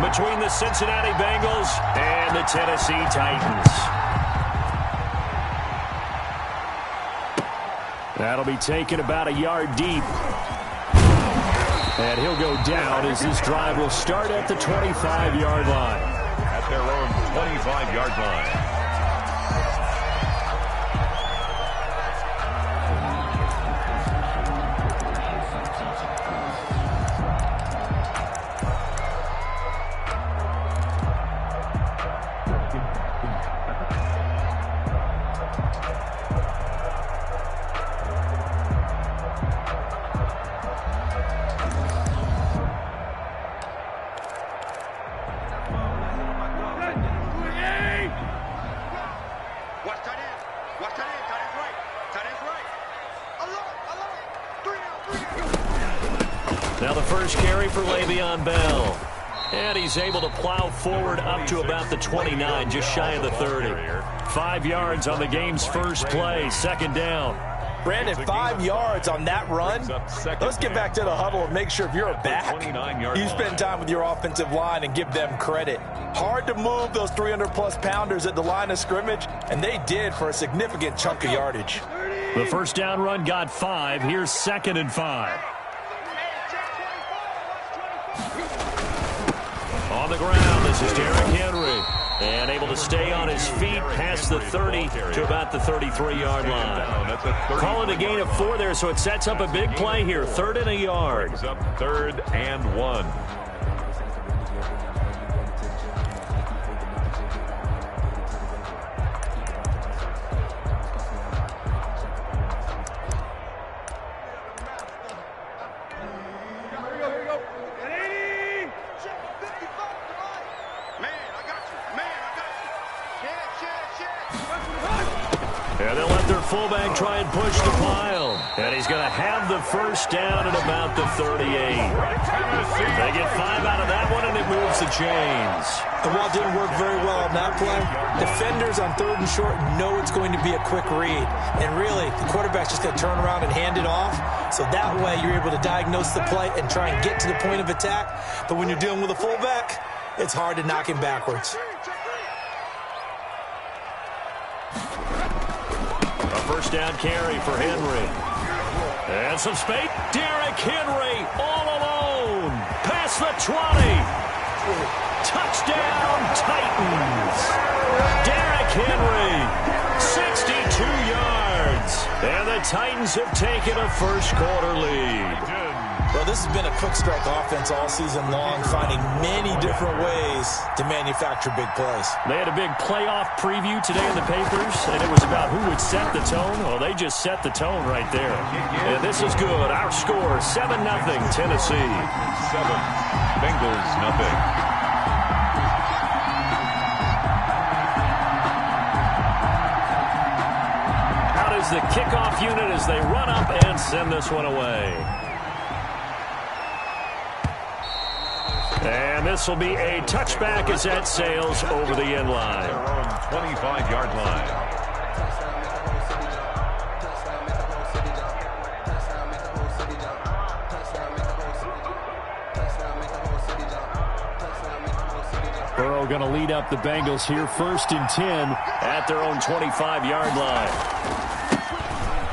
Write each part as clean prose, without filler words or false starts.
between the Cincinnati Bengals and the Tennessee Titans. That'll be taken about a yard deep. And he'll go down as this drive will start at the 25-yard line. At their own 25-yard line. Now the first carry for Le'Veon Bell. And he's able to plow forward up to about the 29, just shy of the 30. 5 yards on the game's first play, second down. Brandon, 5 yards on that run. Let's get back to the huddle and make sure if you're a back, you spend time with your offensive line and give them credit. Hard to move those 300-plus pounders at the line of scrimmage, and they did for a significant chunk of yardage. The first down run got 5. Here's 2nd and 5. On the ground, this is Derrick Henry. And able to stay on his feet past the 30 to about the 33-yard line. Call it a gain of 4 there, so it sets up a big play here. 3rd and a yard. Up 3rd and 1. And they'll let their fullback try and push the pile. And he's going to have the first down at about the 38. They get 5 out of that one, and it moves the chains. And while it didn't work very well on that play, defenders on 3rd and short know it's going to be a quick read. And really, the quarterback's just going to turn around and hand it off. So that way, you're able to diagnose the play and try and get to the point of attack. But when you're dealing with a fullback, it's hard to knock him backwards. First down carry for Henry. And some space. Derrick Henry all alone. Past the 20. Touchdown Titans. Derrick Henry. 62 yards. And the Titans have taken a first quarter lead. Well, this has been a quick strike offense all season long, finding many different ways to manufacture big plays. They had a big playoff preview today in the papers, and it was about who would set the tone. Well, they just set the tone right there. And this is good. Our score, 7-0, Tennessee. 7, Bengals, nothing. Out is the kickoff unit as they run up and send this one away. And this will be a touchback as that sails over the end line. 25-yard line. Burrow going to lead up the Bengals here, 1st and 10 at their own 25-yard line.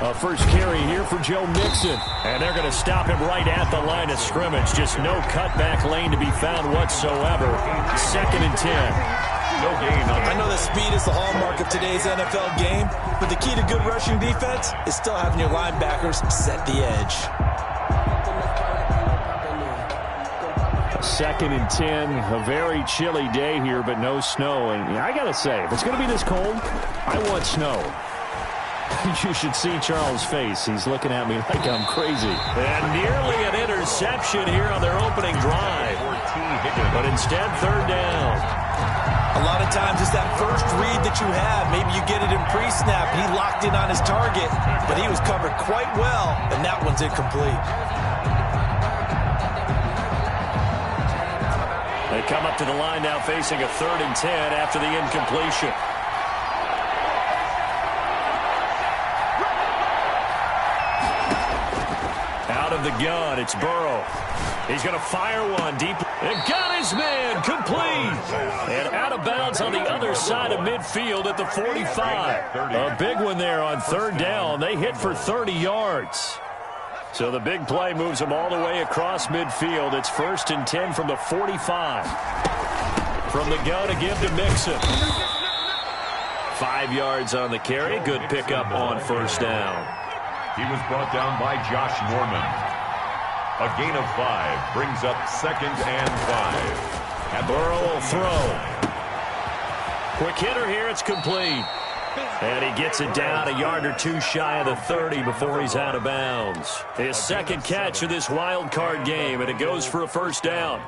A first carry here for Joe Mixon. And they're going to stop him right at the line of scrimmage. Just no cutback lane to be found whatsoever. 2nd and 10. No gain. I know that speed is the hallmark of today's NFL game, but the key to good rushing defense is still having your linebackers set the edge. 2nd and 10. A very chilly day here, but no snow. And I got to say, if it's going to be this cold, I want snow. You should see Charles' face. He's looking at me like I'm crazy. And nearly an interception here on their opening drive. But instead, 3rd down. A lot of times it's that first read that you have. Maybe you get it in pre-snap, and he locked in on his target, but he was covered quite well, and that one's incomplete. They come up to the line now facing a 3rd and 10 after the incompletion. the gun. It's Burrow. He's going to fire one deep. And got his man complete. And out of bounds on the other side of midfield at the 45. A big one there on third down. They hit for 30 yards. So the big play moves them all the way across midfield. It's 1st and 10 from the 45. From the gun to give to Mixon. 5 yards on the carry. Good pickup on first down. He was brought down by Josh Norman. A gain of 5 brings up 2nd and 5. And Burrow will throw. Quick hitter here. It's complete. And he gets it down a yard or two shy of the 30 before he's out of bounds. His second catch of this wild card game, and it goes for a first down.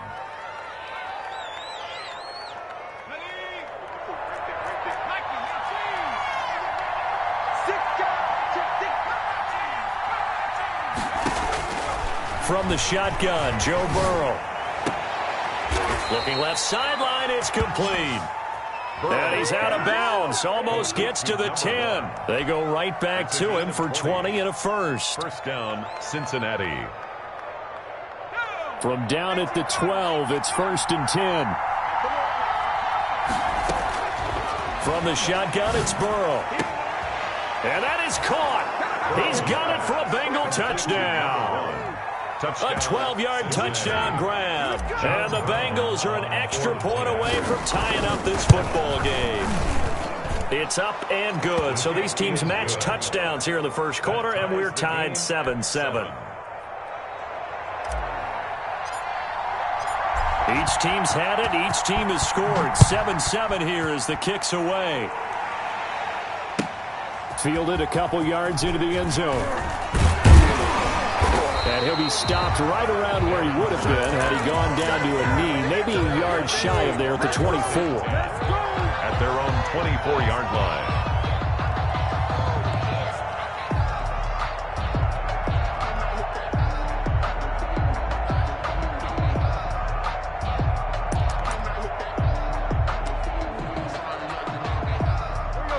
From the shotgun, Joe Burrow. Looking left sideline, it's complete. And he's out of bounds, almost gets to the 10. They go right back to him for 20 and a first. First down, Cincinnati. From down at the 12, it's 1st and 10. From the shotgun, it's Burrow. And that is caught. He's got it for a Bengal touchdown. A 12-yard touchdown grab. And the Bengals are an extra point away from tying up this football game. It's up and good. So these teams match touchdowns here in the first quarter, and we're tied 7-7. Each team's had it. Each team has scored. 7-7 here as the kick's away. Fielded a couple yards into the end zone. And he'll be stopped right around where he would have been had he gone down to a knee, maybe a yard shy of there at the 24. At their own 24-yard line.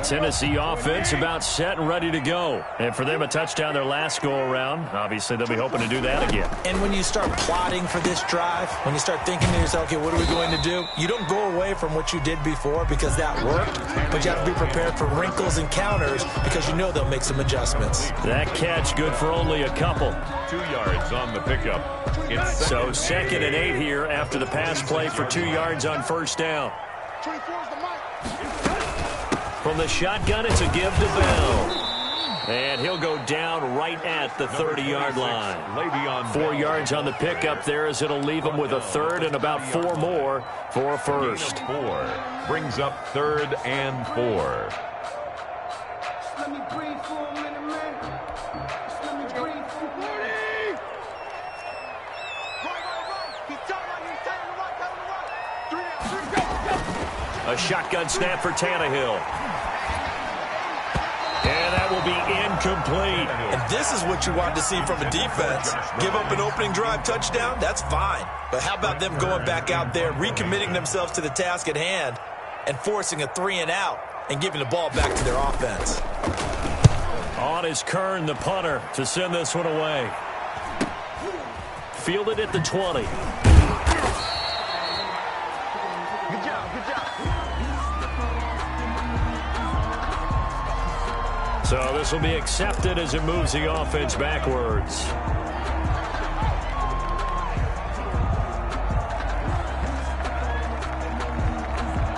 Tennessee offense about set and ready to go. And for them, a touchdown their last go-around. Obviously, they'll be hoping to do that again. And when you start plotting for this drive, when you start thinking to yourself, okay, what are we going to do? You don't go away from what you did before because that worked, but you have to be prepared for wrinkles and counters because you know they'll make some adjustments. That catch good for only a couple. 2 yards on the pickup. So 2nd and 8 here after the pass play for 2 yards on first down. From the shotgun, it's a give to Bell. And he'll go down right at the 30-yard line. 4 yards on the pickup there as it'll leave him with a third and about 4 more for a first. 4 brings up 3rd and 4. Let me breathe for a minute, man. Let me breathe for a minute. A shotgun snap for Tannehill. And that will be incomplete. And this is what you want to see from a defense. Give up an opening drive touchdown, that's fine. But how about them going back out there, recommitting themselves to the task at hand, and forcing a 3-and-out and giving the ball back to their offense. On is Kern, the punter, to send this one away. Fielded at the 20. So this will be accepted as it moves the offense backwards.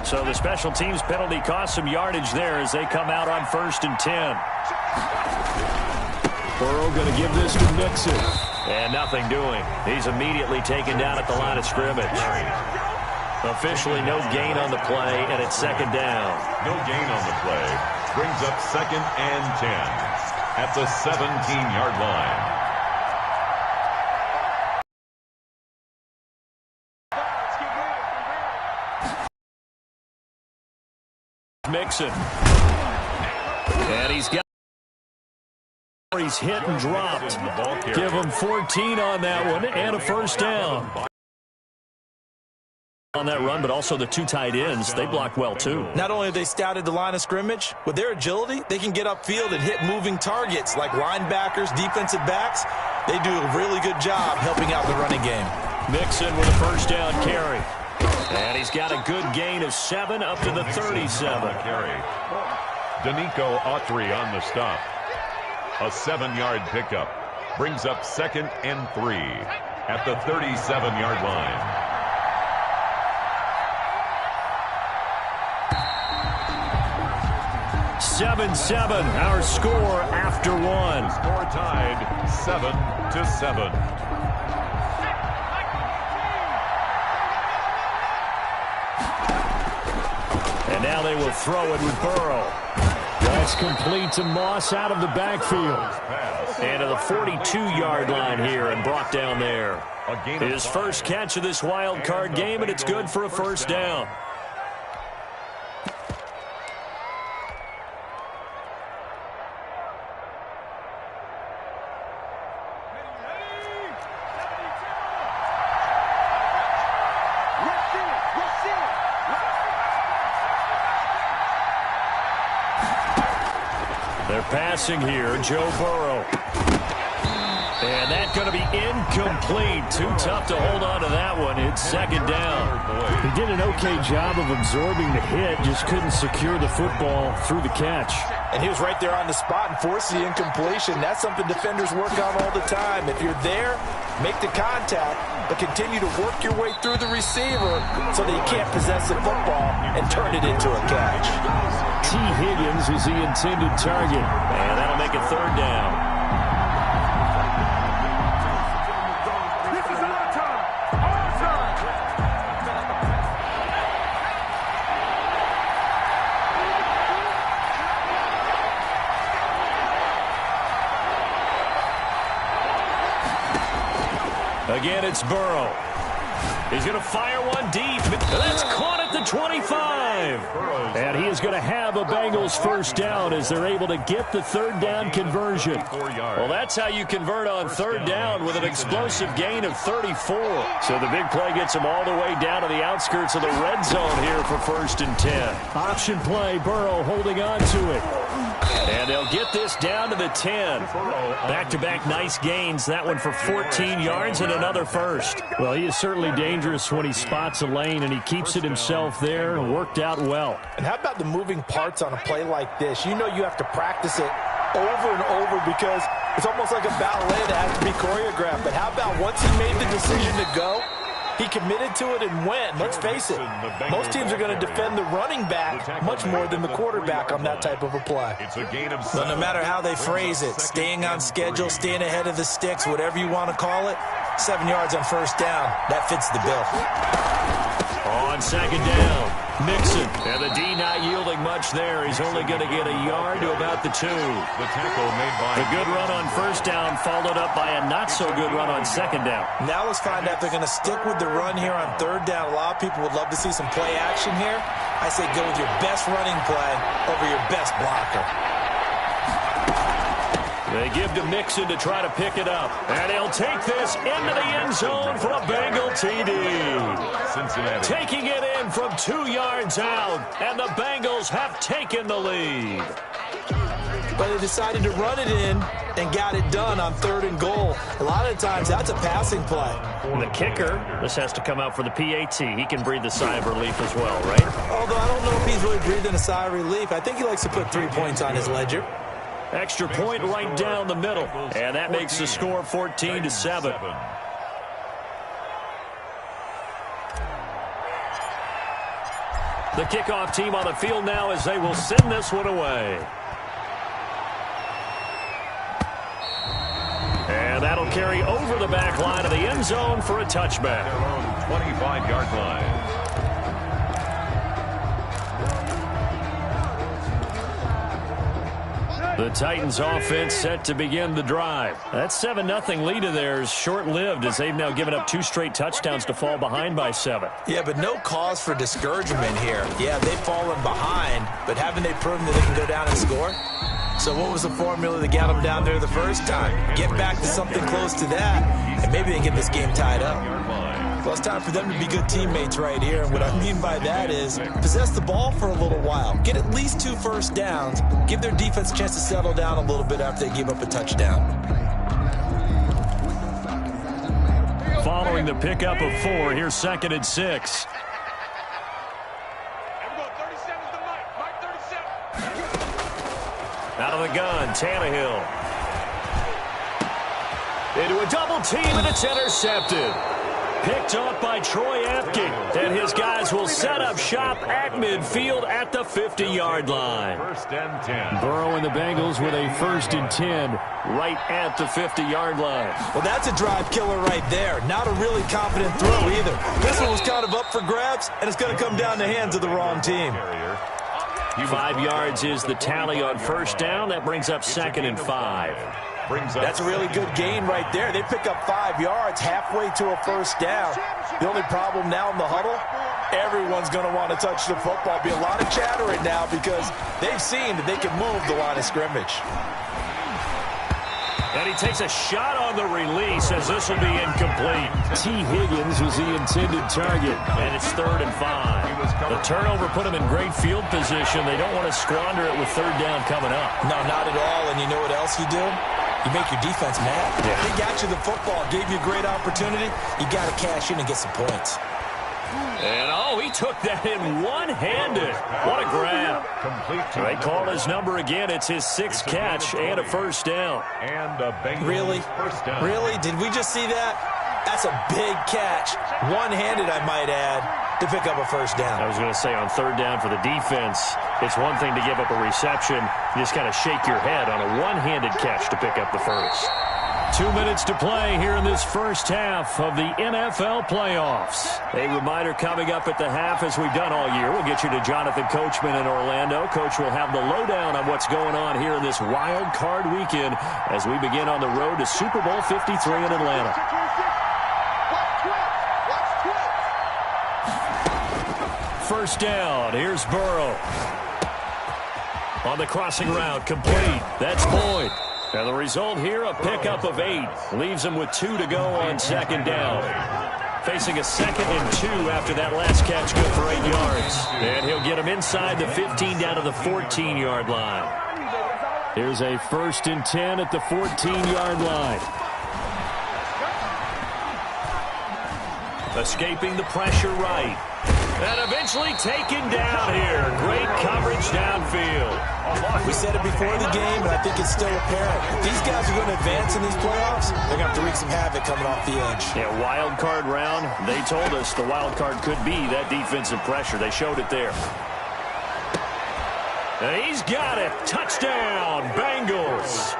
So the special teams penalty cost some yardage there as they come out on 1st and 10. Burrow going to give this to Mixon. And nothing doing. He's immediately taken down at the line of scrimmage. Officially no gain on the play, and it's 2nd down. No gain on the play. Brings up 2nd and 10 at the 17-yard line. Mixon. And he's got. He's hit and dropped. Give him 14 on that one and a first down. On that run, but also the 2 tight ends, they block well too. Not only have they scouted the line of scrimmage, with their agility, they can get upfield and hit moving targets like linebackers, defensive backs. They do a really good job helping out the running game. Mixon with a first down carry. And he's got a good gain of 7 up to the 37. Carry. Danico Autry on the stop. A 7-yard pickup. Brings up 2nd and 3 at the 37-yard line. Seven, our score after 1. Score tied 7-7. And now they will throw it with Burrow. That's complete to Moss out of the backfield. And to the 42-yard line here and brought down there. His first catch of this wild card game, and it's good for a first down. They're passing here, Joe Burrow. And that's going to be incomplete. Too tough to hold on to that one. It's 2nd down. He did an okay job of absorbing the hit, just couldn't secure the football through the catch. And he was right there on the spot and forced the incompletion. That's something defenders work on all the time. If you're there, make the contact, but continue to work your way through the receiver so that you can't possess the football and turn it into a catch. T. Higgins is the intended target. And that'll make it 3rd down. Again, it's Burrow. He's going to fire one deep. That's caught at the 25. And he is going to have a Bengals first down as they're able to get the 3rd down conversion. Well, that's how you convert on 3rd down with an explosive gain of 34. So the big play gets them all the way down to the outskirts of the red zone here for 1st and 10. Option play, Burrow holding on to it. And they'll get this down to the 10. Back-to-back nice gains. That one for 14 yards and another first. Well, he is certainly dangerous when he spots a lane, and he keeps it himself there and worked out well. And how about the moving parts on a play like this? You know you have to practice it over and over because it's almost like a ballet that has to be choreographed. But how about once he made the decision to go, he committed to it and went. Let's face it, most teams are going to defend the running back much more than the quarterback on that type of a play. But no matter how they phrase it, staying on schedule, staying ahead of the sticks, whatever you want to call it, 7 yards on 1st down, that fits the bill. On 2nd down, Mixon. And the D not yielding much there. He's only going to get a yard to about the 2. The tackle made by the good run on 1st down followed up by a not-so-good run on 2nd down. Now let's find out if they're going to stick with the run here on 3rd down. A lot of people would love to see some play action here. I say go with your best running play over your best blocker. They give to Mixon to try to pick it up. And he'll take this into the end zone for a Bengal TD. Cincinnati. Taking it in from 2 yards out. And the Bengals have taken the lead. But they decided to run it in and got it done on 3rd and goal. A lot of times that's a passing play. And the kicker, this has to come out for the PAT. He can breathe the sigh of relief as well, right? Although I don't know if he's really breathing a sigh of relief. I think he likes to put 3 points on his ledger. Extra point right down the middle. And that makes the score 14-7. The kickoff team on the field now as they will send this one away. And that'll carry over the back line of the end zone for a touchback. 25-yard line. The Titans offense set to begin the drive. That 7-0 lead of theirs short-lived as they've now given up 2 straight touchdowns to fall behind by 7. Yeah, but no cause for discouragement here. Yeah, they've fallen behind, but haven't they proven that they can go down and score? So what was the formula that got them down there the first time? Get back to something close to that, and maybe they can get this game tied up. Well, it's time for them to be good teammates right here. And what I mean by that is possess the ball for a little while. Get at least 2 first downs. Give their defense a chance to settle down a little bit after they give up a touchdown. following the pickup of 4. Here's 2nd and 6. Out of the gun, Tannehill. Into a double team, and it's intercepted. Picked off by Troy Apke. And his guys will set up shop at midfield at the 50-yard line. 1st and 10. Burrow and the Bengals with a 1st and 10 right at the 50-yard line. Well, that's a drive killer right there. Not a really confident throw either. This one was kind of up for grabs, and it's going to come down the hands of the wrong team. 5 yards is the tally on 1st down. That brings up 2nd and 5. That's a really good gain right there. They pick up 5 yards halfway to a 1st down. The only problem now in the huddle, everyone's going to want to touch the football. Be a lot of chattering now because they've seen that they can move the line of scrimmage. And he takes a shot on the release as this will be incomplete. T. Higgins was the intended target. And it's 3rd and 5. The turnover put them in great field position. They don't want to squander it with 3rd down coming up. No, not at all. And you know what else you do? You make your defense mad. Yeah. They got you the football, gave you a great opportunity. You got to cash in and get some points. And, he took that in one-handed. What a grab. They call his number again. It's his 6th catch and a 1st down. And a Bengals Really? 1st down. Really? Did we just see that? That's a big catch. One-handed, I might add, to pick up a 1st down. I was going to say on 3rd down for the defense, it's one thing to give up a reception. You just kind of shake your head on a one-handed catch to pick up the 1st. 2 minutes to play here in this 1st half of the NFL playoffs. A reminder coming up at the half, as we've done all year. We'll get you to Jonathan Coachman in Orlando. Coach will have the lowdown on what's going on here in this wild card weekend as we begin on the road to Super Bowl 53 in Atlanta. First down. Here's Burrow. On the crossing route, complete. That's Boyd. And the result here, a pickup of 8. Leaves him with 2 to go on 2nd down. Facing a 2nd and 2 after that last catch, good for 8 yards. And he'll get him inside the 15 down to the 14-yard line. Here's a 1st and 10 at the 14-yard line. Escaping the pressure right. And eventually taken down here. Great coverage downfield. We said it before the game, and I think it's still apparent. If these guys are going to advance in these playoffs, they're going to have to wreak some havoc coming off the edge. Yeah, wild card round. They told us the wild card could be that defensive pressure. They showed it there. And he's got it. Touchdown, Bengals.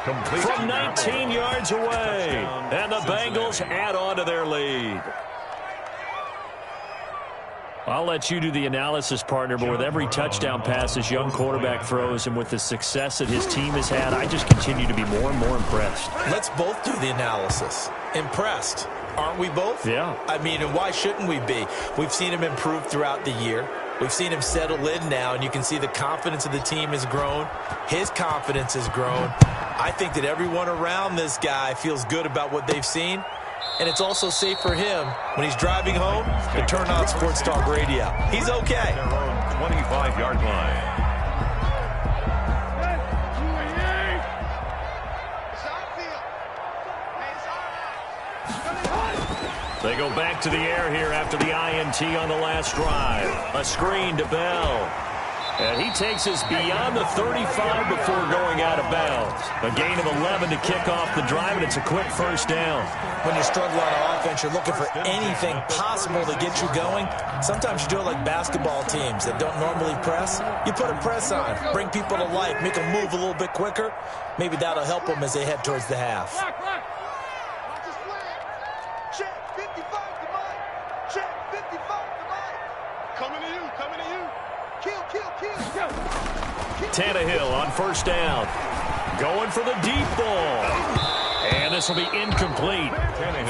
From 19 yards away. And the Bengals add on to their lead. I'll let you do the analysis, partner, but with every touchdown pass this young quarterback throws and with the success that his team has had, I just continue to be more and more impressed. Let's both do the analysis. Impressed. Aren't we both? Yeah. I mean, and why shouldn't we be? We've seen him improve throughout the year. We've seen him settle in now, and you can see the confidence of the team has grown. His confidence has grown. I think that everyone around this guy feels good about what they've seen. And it's also safe for him when he's driving home to turn on Sports Talk Radio. He's okay. 25-yard line. They go back to the air here after the INT on the last drive. A screen to Bell. And he takes us beyond the 35 before going out of bounds. A gain of 11 to kick off the drive, and it's a quick 1st down. When you struggle on offense, you're looking for anything possible to get you going. Sometimes you do it like basketball teams that don't normally press. You put a press on, bring people to life, make them move a little bit quicker. Maybe that'll help them as they head towards the half. Check 55 to Mike. Check 55 to Mike. Coming to you, coming to you. Kill, kill, kill. Tannehill on 1st down. Going for the deep ball. And this will be incomplete.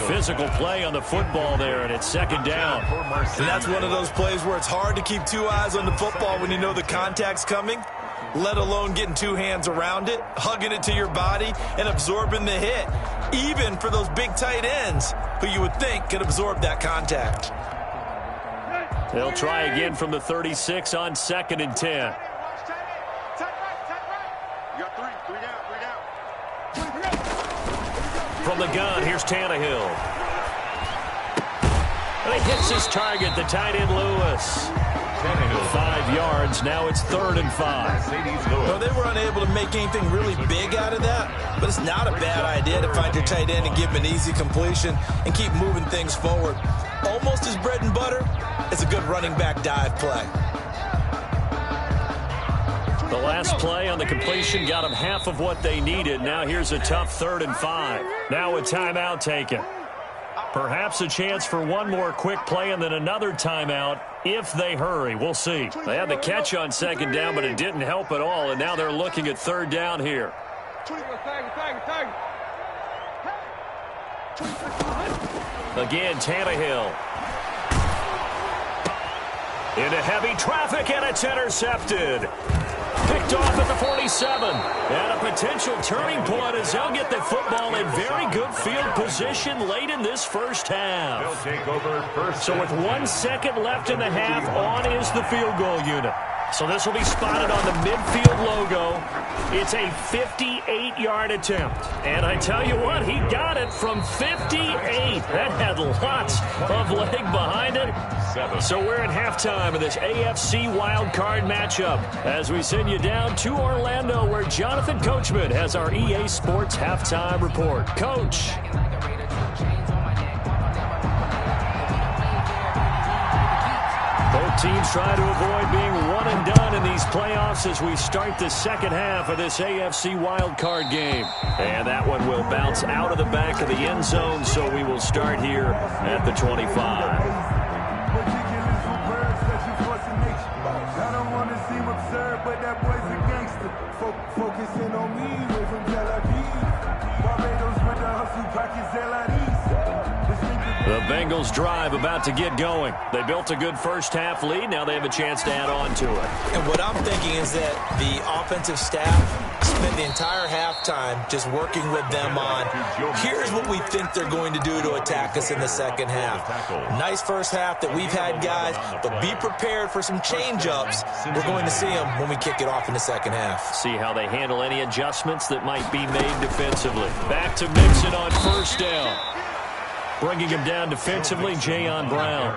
Physical play on the football there, and it's 2nd down. And that's one of those plays where it's hard to keep 2 eyes on the football when you know the contact's coming, let alone getting 2 hands around it, hugging it to your body, and absorbing the hit, even for those big tight ends who you would think could absorb that contact. They'll try again from the 36 on 2nd and 10. You got 3 down. From the gun, here's Tannehill. And he hits his target, the tight end Lewis. 5 yards. Now it's 3rd and 5. Well, they were unable to make anything really big out of that, but it's not a bad idea to find your tight end and give him an easy completion and keep moving things forward. Almost his bread and butter. It's a good running back dive play. The last play on the completion got them half of what they needed. Now here's a tough 3rd and 5. Now a timeout taken. Perhaps a chance for one more quick play and then another timeout if they hurry. We'll see. They had the catch on 2nd down, but it didn't help at all, and now they're looking at 3rd down here. Again, Tannehill. Into heavy traffic, and it's intercepted. Picked off at the 47. And a potential turning point as they'll get the football in very good field position late in this first half. They'll take over first. So with 1 second left in the half, on is the field goal unit. So this will be spotted on the midfield logo. It's a 58-yard attempt. And I tell you what, he got it from 58. That had lots of leg behind it. So we're at halftime of this AFC wildcard matchup as we send you down to Orlando where Jonathan Coachman has our EA Sports halftime report. Coach. Both teams try to avoid being one and done in these playoffs as we start the second half of this AFC wildcard game. And that one will bounce out of the back of the end zone, so we will start here at the 25. Focusing on me, way from Tel Aviv. Barbados with the hustle, pockets The Bengals drive about to get going. They built a good first half lead. Now they have a chance to add on to it. And what I'm thinking is that the offensive staff spent the entire halftime just working with them on, here's what we think they're going to do to attack us in the second half. Nice first half that we've had, guys, but be prepared for some change-ups. We're going to see them when we kick it off in the second half. See how they handle any adjustments that might be made defensively. Back to Mixon on first down. Bringing him down defensively, Jayon Brown.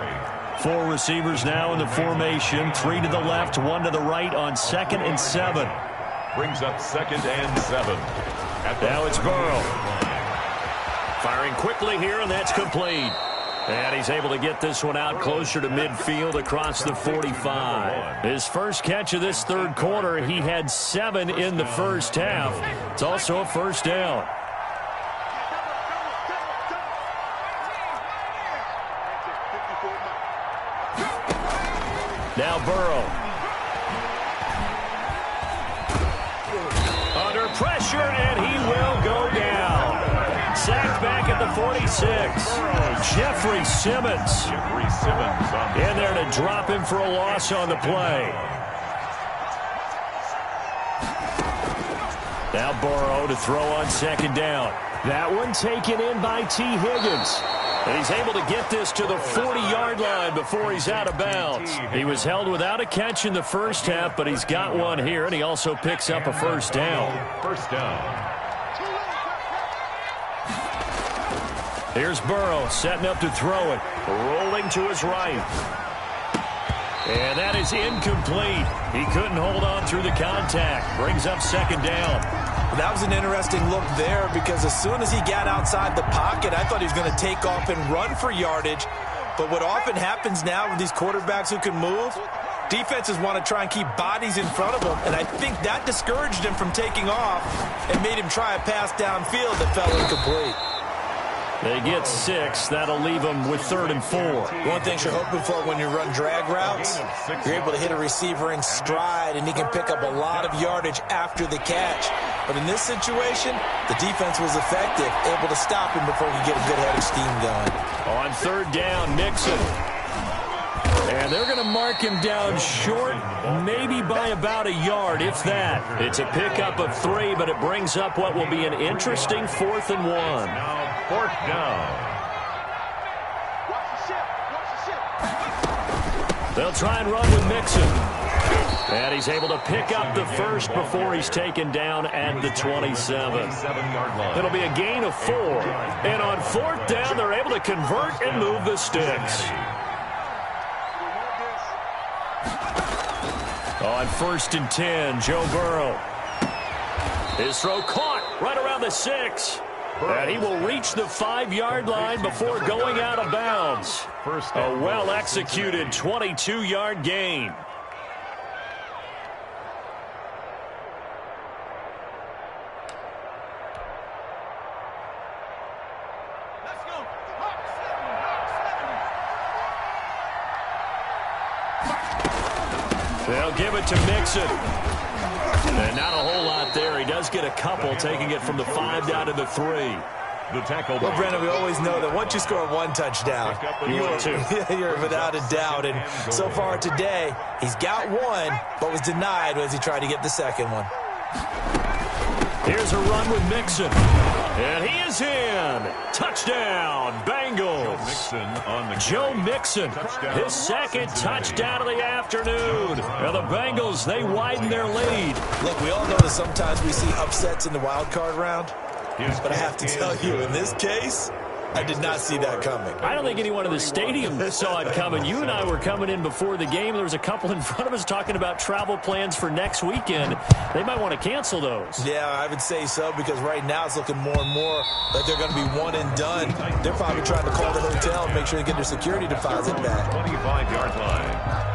4 receivers now in the formation. 3 to the left, 1 to the right on 2nd and 7. Brings up 2nd and 7. Now it's Burrow. Firing quickly here, and that's complete. And he's able to get this one out closer to midfield across the 45. His first catch of this third quarter, he had 7 in the first half. It's also a first down. Now Burrow. Under pressure, and he will go down. Sacked back at the 46. Jeffrey Simmons. In there to drop him for a loss on the play. Now Burrow to throw on 2nd down. That one taken in by T. Higgins. And he's able to get this to the 40-yard line before he's out of bounds. He was held without a catch in the first half, but he's got one here, and he also picks up a first down. First down. Here's Burrow setting up to throw it. Rolling to his right. And that is incomplete. He couldn't hold on through the contact. Brings up 2nd down. That was an interesting look there because as soon as he got outside the pocket, I thought he was going to take off and run for yardage. But what often happens now with these quarterbacks who can move, defenses want to try and keep bodies in front of them. And I think that discouraged him from taking off and made him try a pass downfield that fell incomplete. They get 6. That'll leave them with 3rd and 4. One thing you're hoping for when you run drag routes, you're able to hit a receiver in stride, and he can pick up a lot of yardage after the catch. But in this situation, the defense was effective, able to stop him before he could get a good head of steam going. On 3rd down, Mixon. And they're going to mark him down short, maybe by about a yard, if that. It's a pickup of 3, but it brings up what will be an interesting 4th and 1. 4th down. They'll try and run with Mixon. And he's able to pick up the first before he's taken down at the 27. It'll be a gain of 4. And on 4th down, they're able to convert and move the sticks. On 1st and 10, Joe Burrow. His throw caught right around the 6. And he will reach the 5-yard line before going out of bounds. A well-executed 22-yard gain. They'll give it to Mixon. And not a whole lot there. He does get a couple, taking it from the 5 down to the 3. The tackle. Well, Brandon, we always know that once you score 1 touchdown, you're without a doubt. And so far today, he's got 1, but was denied as he tried to get the second one. Here's a run with Mixon. And he is in. Touchdown, Bengals. Joe Mixon, his second touchdown of the afternoon. Now the Bengals, they widen their lead. Look, we all know that sometimes we see upsets in the wild card round. But I have to tell you, in this case, I did not see that coming. I don't think anyone in the stadium saw it coming. You and I were coming in before the game. There was a couple in front of us talking about travel plans for next weekend. They might want to cancel those. Yeah, I would say so, because right now it's looking more and more like they're going to be one and done. They're probably trying to call the hotel and make sure they get their security deposit back. 25-yard line.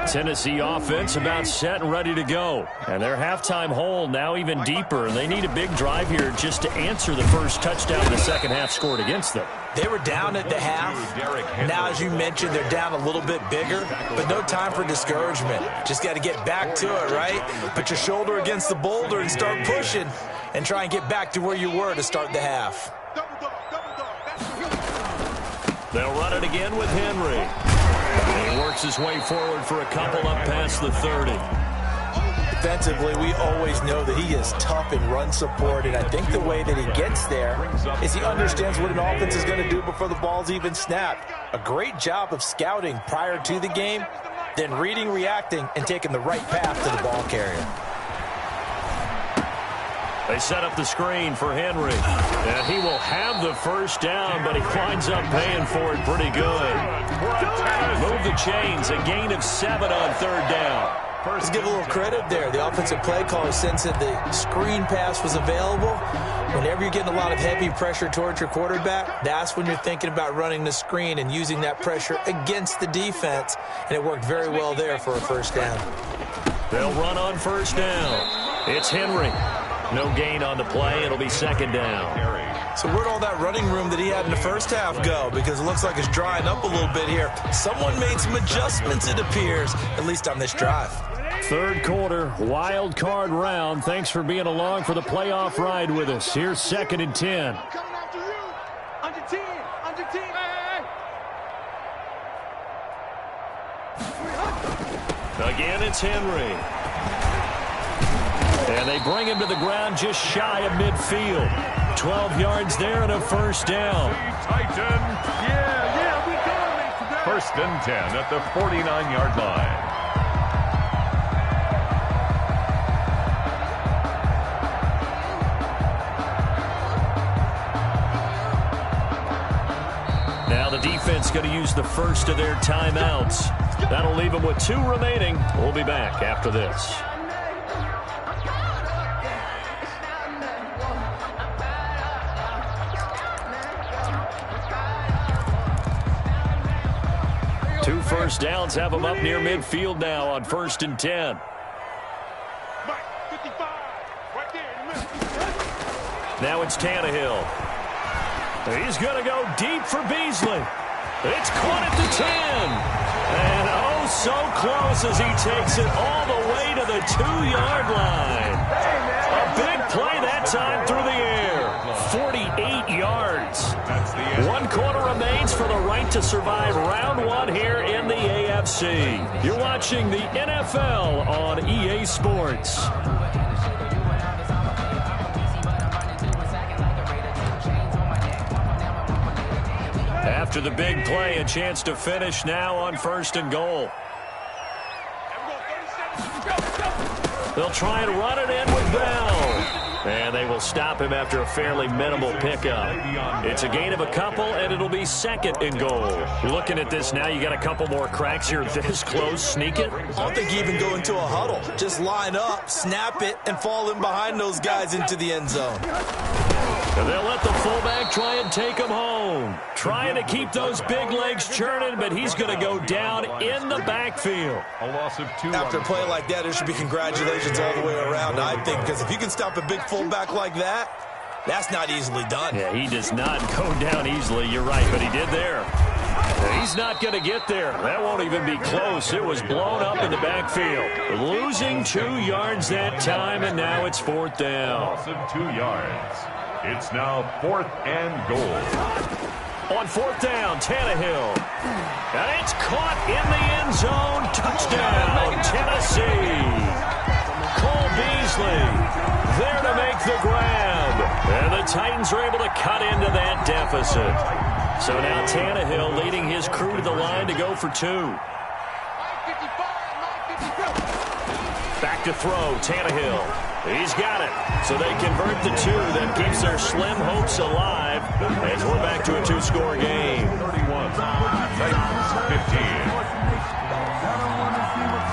Tennessee offense about set and ready to go. And their halftime hole now even deeper. They need a big drive here just to answer the first touchdown the second half scored against them. They were down at the half. Now, as you mentioned, they're down a little bit bigger, but no time for discouragement. Just got to get back to it, right? Put your shoulder against the boulder and start pushing and try and get back to where you were to start the half. They'll run it again with Henry. And he works his way forward for a couple up past the 30. Defensively, we always know that he is tough in run support, and I think the way that he gets there is he understands what an offense is going to do before the ball's even snapped. A great job of scouting prior to the game, then reading, reacting, and taking the right path to the ball carrier. They set up the screen for Henry. And he will have the first down, but he winds up paying for it pretty good. Move the chains, a gain of 7 on 3rd down. Let's give a little credit there. The offensive play caller sensed that the screen pass was available. Whenever you're getting a lot of heavy pressure towards your quarterback, that's when you're thinking about running the screen and using that pressure against the defense. And it worked very well there for a first down. They'll run on 1st down. It's Henry. No gain on the play. It'll be 2nd down. So where'd all that running room that he had in the first half go? Because it looks like it's drying up a little bit here. Someone made some adjustments, it appears, at least on this drive. 3rd quarter, wild card round. Thanks for being along for the playoff ride with us. Here's 2nd and 10. Coming after you. Under 10. Under 10. Hey. Again, it's Henry. And they bring him to the ground just shy of midfield. 12 yards there and a first down. Titan. Yeah, we dominate today. 1st and 10 at the 49-yard line. Now the defense going to use the first of their timeouts. That'll leave them with 2 remaining. We'll be back after this. Two first downs have them up near midfield now on 1st and 10. Mike, 55. Right there in the middle. Now it's Tannehill. He's going to go deep for Beasley. It's caught at the 10. And oh, so close as he takes it all the way to the 2-yard line. A big play that time through the air. 48 yards. 1 quarter remains for the right to survive round 1 here in the AFC. You're watching the NFL on EA Sports. After the big play, a chance to finish now on 1st and goal. They'll try and run it in with Bell. And they will stop him after a fairly minimal pickup. It's a gain of a couple, and it'll be 2nd and goal. Looking at this now, you got a couple more cracks here this close. Sneak it. I don't think you even go into a huddle. Just line up, snap it, and fall in behind those guys into the end zone. And they'll let the fullback try and take him home. Trying to keep those big legs churning, but he's going to go down in the backfield. A loss of 2. After a play like that, there should be congratulations all the way around, I think, because if you can stop a big fullback like that, that's not easily done. Yeah, he does not go down easily. You're right, but he did there. He's not going to get there. That won't even be close. It was blown up in the backfield. Losing 2 yards that time, and now it's 4th down. Loss of 2 yards. It's now 4th and goal. On 4th down, Tannehill. And it's caught in the end zone. Touchdown, Tennessee. Cole Beasley there to make the grab. And the Titans are able to cut into that deficit. So now Tannehill leading his crew to the line to go for 2. Back to throw, Tannehill. He's got it. So they convert the 2. That keeps their slim hopes alive as we're back to a 2-score game. 31, Titans 15.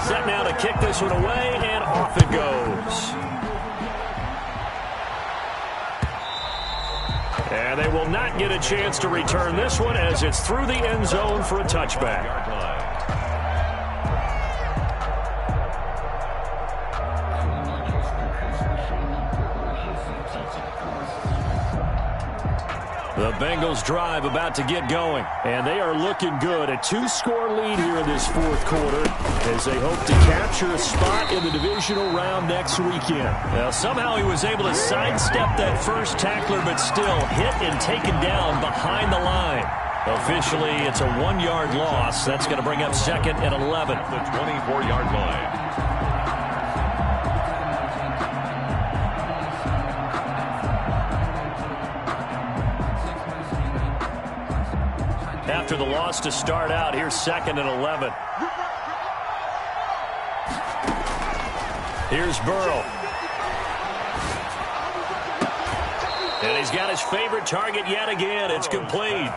Set now to kick this one away, and off it goes. And they will not get a chance to return this one as it's through the end zone for a touchback. The Bengals drive about to get going, and they are looking good. A 2-score lead here in this 4th quarter as they hope to capture a spot in the divisional round next weekend. Now, somehow he was able to sidestep that first tackler, but still hit and taken down behind the line. Officially, it's a 1-yard loss. That's going to bring up 2nd and 11. The 24-yard line. After the loss to start out, here's 2nd and 11. Here's Burrow. And he's got his favorite target yet again. It's complete.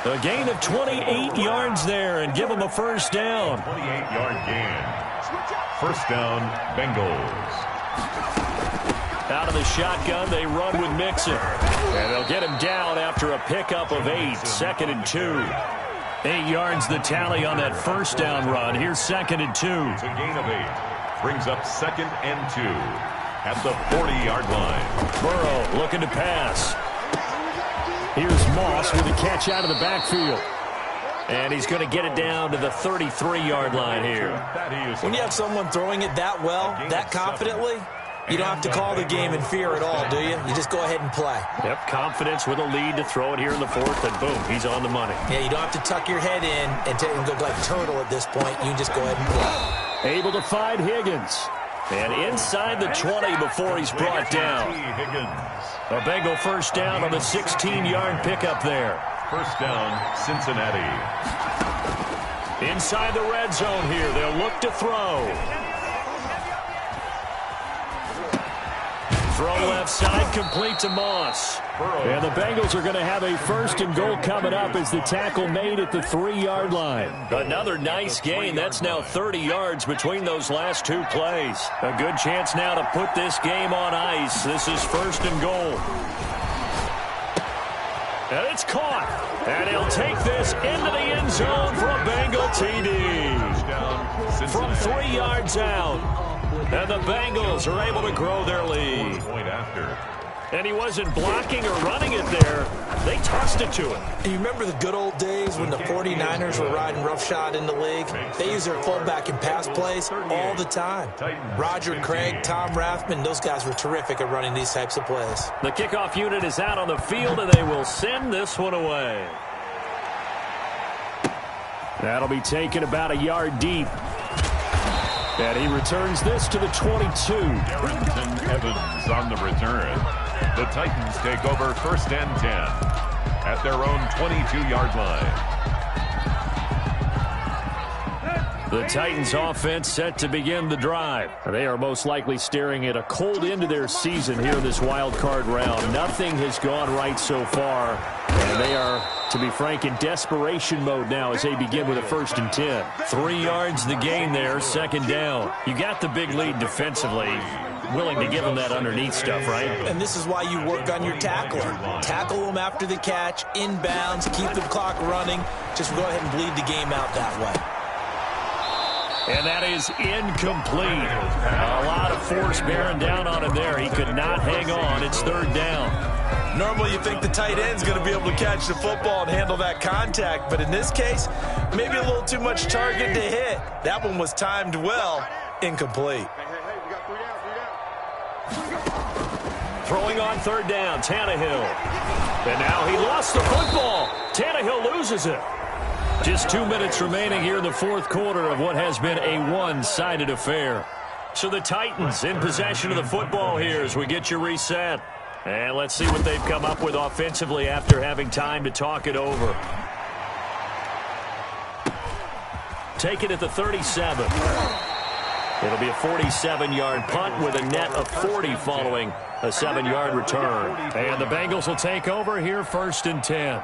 A gain of 28 yards there and give him a 1st down. 28-yard gain. 1st down, Bengals. Out of the shotgun, they run with Mixon. And they'll get him down after a pickup of 8. 2nd and 2. 8 yards the tally on that 1st down run. Here's 2nd and 2. It's a gain of 8. Brings up 2nd and 2 at the 40-yard line. Burrow looking to pass. Here's Moss with a catch out of the backfield. And he's going to get it down to the 33-yard line here. When you have someone throwing it that well, that confidently, you don't have to call the game in fear at all, do you? You just go ahead and play. Yep, confidence with a lead to throw it here in the 4th, and boom, he's on the money. Yeah, you don't have to tuck your head in and go like turtle at this point. You can just go ahead and play. Able to find Higgins. And inside the 20 before he's brought down. A Bengal 1st down on the 16-yard pickup there. 1st down, Cincinnati. Inside the red zone here, they'll look to throw. Throw left side, complete to Moss. And the Bengals are going to have a 1st and goal coming up as the tackle made at the 3-yard line. Another nice gain. That's now 30 yards between those last 2 plays. A good chance now to put this game on ice. This is 1st and goal. And it's caught. And he'll take this into the end zone for a Bengal TD. From 3 yards out. And the Bengals are able to grow their lead. Point after. And he wasn't blocking or running it there. They tossed it to him. And you remember the good old days when the 49ers were riding roughshod in the league? They use their fullback in pass plays all the time. Roger Craig, Tom Rathman, those guys were terrific at running these types of plays. The kickoff unit is out on the field, and they will send this one away. That'll be taken about a yard deep. And he returns this to the 22. Darrington Evans on the return. The Titans take over 1st and 10 at their own 22-yard line. The Titans offense set to begin the drive. They are most likely staring at a cold end to their season here in this wild card round. Nothing has gone right so far, and they are, to be frank, in desperation mode now as they begin with a 1st and 10. 3 yards the gain there, second down. You got the big lead defensively. Willing to give them that underneath stuff, right? And this is why you work on your tackling. Tackle them after the catch, inbounds, keep the clock running. Just go ahead and bleed the game out that way. And that is incomplete. A lot of force bearing down on him there. He could not hang on. It's 3rd down. Normally you think the tight end's going to be able to catch the football and handle that contact, but in this case, maybe a little too much target to hit. That one was timed well. Incomplete. Throwing on 3rd down, Tannehill. And now he lost the football. Tannehill loses it. Just 2 minutes remaining here in the 4th quarter of what has been a one-sided affair. So the Titans in possession of the football here as we get you reset. And let's see what they've come up with offensively after having time to talk it over. Take it at the 37. It'll be a 47-yard punt with a net of 40 following a 7-yard return. And the Bengals will take over here 1st and 10.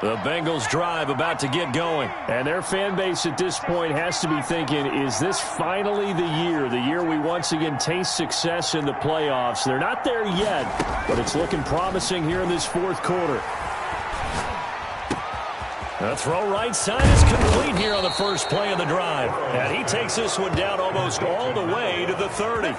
The Bengals drive about to get going. And their fan base at this point has to be thinking, is this finally the year we once again taste success in the playoffs? They're not there yet, but it's looking promising here in this 4th quarter. The throw right side is complete here on the first play of the drive. And he takes this one down almost all the way to the 30.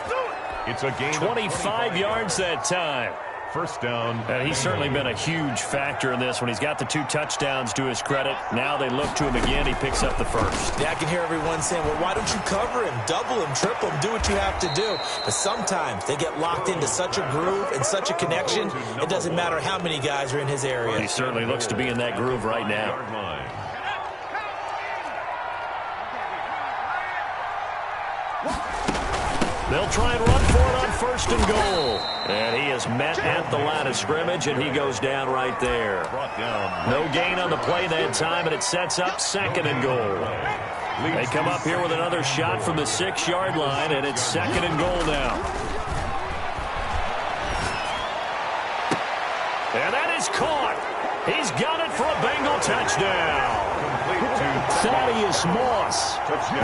It's a gain 25 yards that time. 1st down. And he's certainly been a huge factor in this when he's got the 2 touchdowns to his credit. Now they look to him again. He picks up the 1st. Yeah, I can hear everyone saying, well, why don't you cover him, double him, triple him, do what you have to do. But sometimes they get locked into such a groove and such a connection, it doesn't matter how many guys are in his area. He certainly looks to be in that groove right now. They'll try and run for it on 1st and goal. And he is met at the line of scrimmage, and he goes down right there. No gain on the play that time, and it sets up 2nd and goal. They come up here with another shot from the 6-yard line, and it's 2nd and goal now. And that is caught. He's got it for a Bengal touchdown. Thaddeus Moss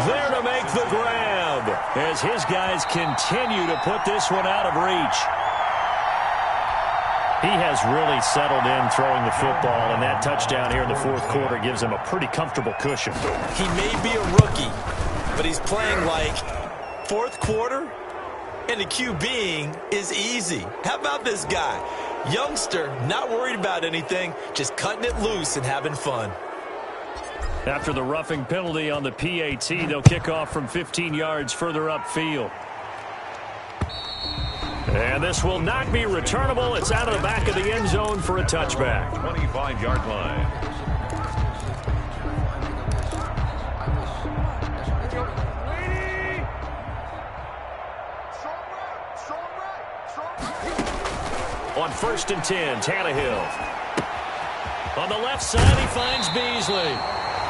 there to make the grab as his guys continue to put this one out of reach. He has really settled in throwing the football, and that touchdown here in the 4th quarter gives him a pretty comfortable cushion. He may be a rookie, but he's playing like 4th quarter, and the QBing is easy. How about this guy? Youngster, not worried about anything, just cutting it loose and having fun. After the roughing penalty on the PAT, they'll kick off from 15 yards further upfield. And this will not be returnable. It's out of the back of the end zone for a touchback. 25-yard line. On 1st and 10, Tannehill. On the left side, he finds Beasley.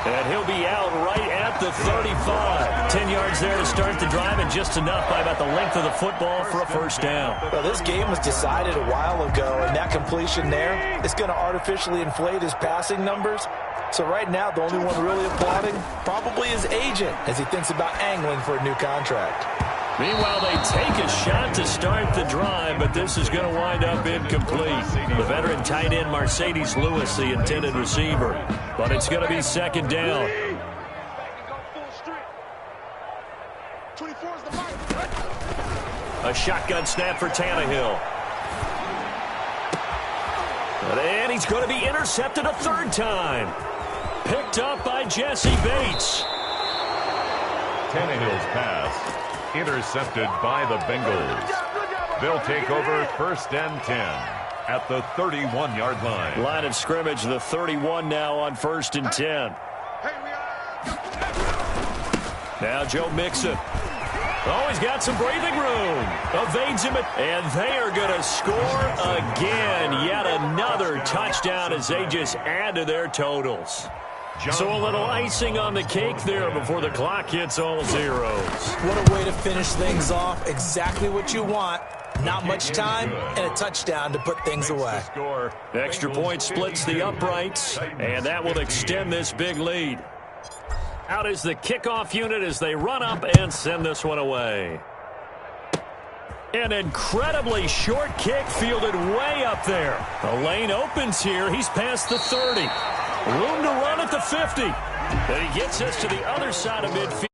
And he'll be out right at the 35. 10 yards there to start the drive, and just enough by about the length of the football for a 1st down. Well, this game was decided a while ago, and that completion there is going to artificially inflate his passing numbers. So right now, the only one really applauding probably his agent as he thinks about angling for a new contract. Meanwhile, they take a shot to start the drive, but this is going to wind up incomplete. The veteran tight end, Mercedes Lewis, the intended receiver. But it's going to be 2nd down. A shotgun snap for Tannehill. And he's going to be intercepted a 3rd time. Picked up by Jesse Bates. Tannehill's pass intercepted by the Bengals. They'll take over 1st and 10 at the 31-yard line. Line of scrimmage, the 31 now on 1st and 10. Now Joe Mixon. Oh, he's got some breathing room. Evades him, and they are going to score again. Yet another touchdown as they just add to their totals. So a little icing on the cake there before the clock hits all zeros. What a way to finish things off. Exactly what you want. Not much time and a touchdown to put things away. Extra point splits the uprights, and that will extend this big lead. Out is the kickoff unit as they run up and send this one away. An incredibly short kick fielded way up there. The lane opens here. He's past the 30. Room to run at the 50. And he gets us to the other side of midfield.